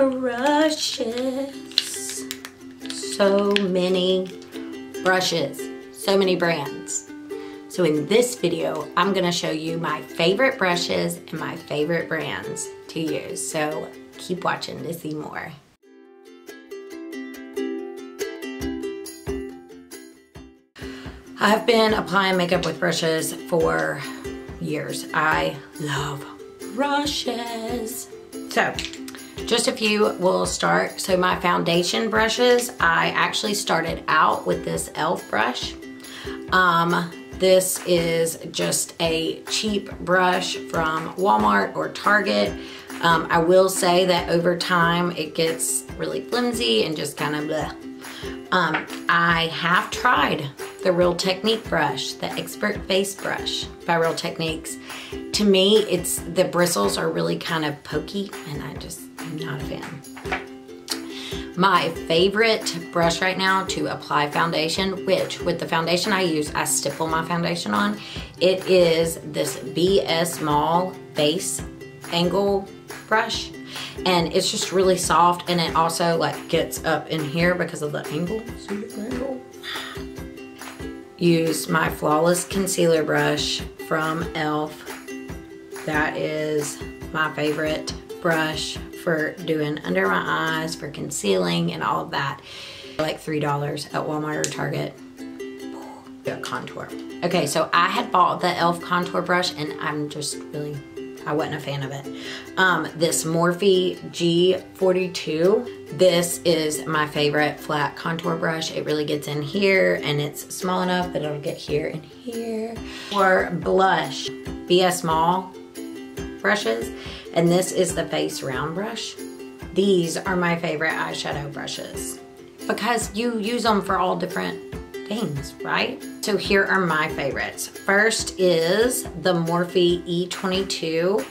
brushes. So many brushes, so many brands. So in this video, I'm gonna show you my favorite brushes and my favorite brands to use. So keep watching to see more. I've been applying makeup with brushes for years. I love brushes. So just a few will start. So my foundation brushes, I actually started out with this e.l.f. brush. This is just a cheap brush from Walmart or Target. I will say that over time it gets really flimsy and just kind of bleh. I have tried the Real Technique brush, the Expert Face brush by Real Techniques. To me, the bristles are really kind of pokey and I'm not a fan. My favorite brush right now to apply foundation, which with the foundation I use, I stipple my foundation on. It is this BS Mall Face Angle brush. And it's just really soft, and it also like gets up in here because of the angle. See the angle? Use my Flawless Concealer brush from e.l.f. That is my favorite brush for doing under my eyes, for concealing and all of that. Like $3 at Walmart or Target. Contour. Okay, so I had bought the e.l.f. contour brush and I wasn't a fan of it. This Morphe G42. This is my favorite flat contour brush. It really gets in here and it's small enough that it'll get here and here. For blush, BS Mall brushes. And this is the Face Round brush. These are my favorite eyeshadow brushes because you use them for all different things, right? So here are my favorites. First is the Morphe E22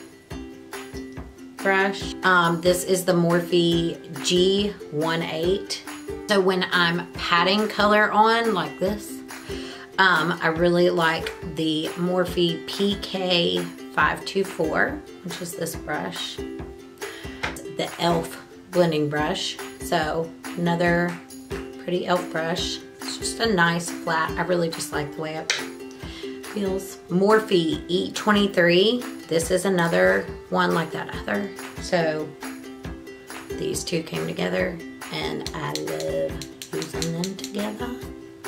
brush. This is the Morphe G18. So when I'm patting color on like this, I really like the Morphe PK524, which is this brush. The e.l.f. blending brush. So another pretty e.l.f. brush. Just a nice flat. I really just like the way it feels. Morphe E23. This is another one like that other. So these two came together and I love using them together.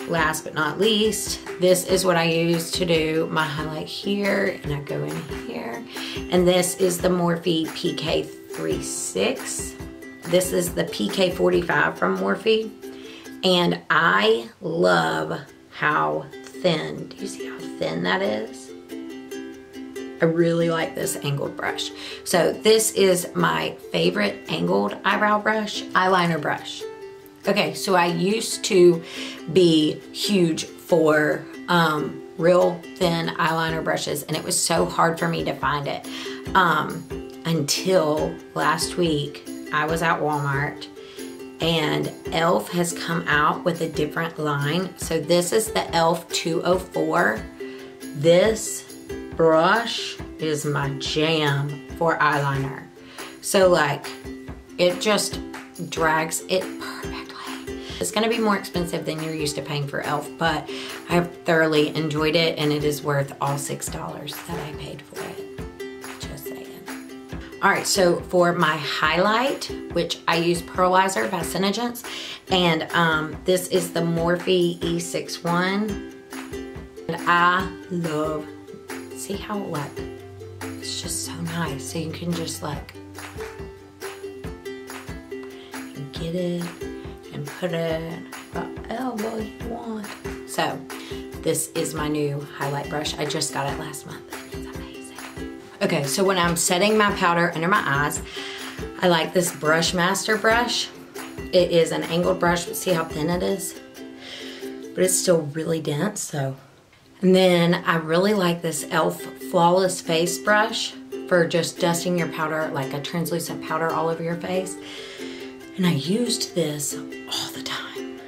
Last but not least, this is what I use to do my highlight here, and I go in here. And this is the Morphe PK36. This is the PK45 from Morphe. And I love how thin, do you see how thin that is? I really like this angled brush. So this is my favorite angled eyebrow brush, eyeliner brush. Okay, so I used to be huge for real thin eyeliner brushes, and it was so hard for me to find it until last week. I was at Walmart and e.l.f. has come out with a different line. So this is the e.l.f. 204. This brush is my jam for eyeliner. So like, it just drags it perfectly. It's gonna be more expensive than you're used to paying for e.l.f., but I have thoroughly enjoyed it and it is worth all $6 that I paid for it. Just saying. All right, so for my highlight, which I use Pearlizer by Senegence, and this is the Morphe E61. And I love, see how like, it's just so nice. So you can just like, get it and put it wherever you want. So this is my new highlight brush. I just got it last month. It's amazing. Okay, so when I'm setting my powder under my eyes, I like this Brush Master brush. It is an angled brush, but see how thin it is? But it's still really dense, so. And then I really like this e.l.f. Flawless Face brush for just dusting your powder, like a translucent powder all over your face. And I used this all the time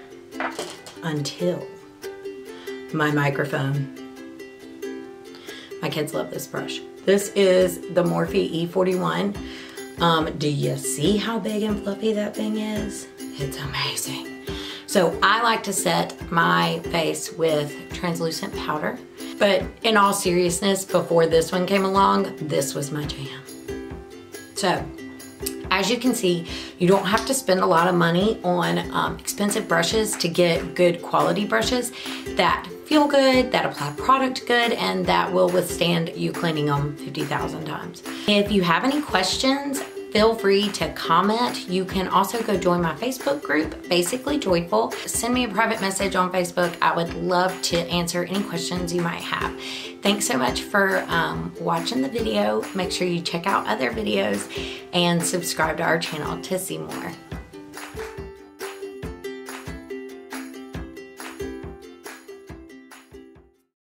until my microphone. My kids love this brush. This is the Morphe E41. Do you see how big and fluffy that thing is? It's amazing. So I like to set my face with translucent powder, but in all seriousness, before this one came along, this was my jam. So as you can see, you don't have to spend a lot of money on expensive brushes to get good quality brushes that feel good, that apply product good, and that will withstand you cleaning them 50,000 times. If you have any questions, feel free to comment. You can also go join my Facebook group, Basically Joyful. Send me a private message on Facebook. I would love to answer any questions you might have. Thanks so much for watching the video. Make sure you check out other videos and subscribe to our channel to see more.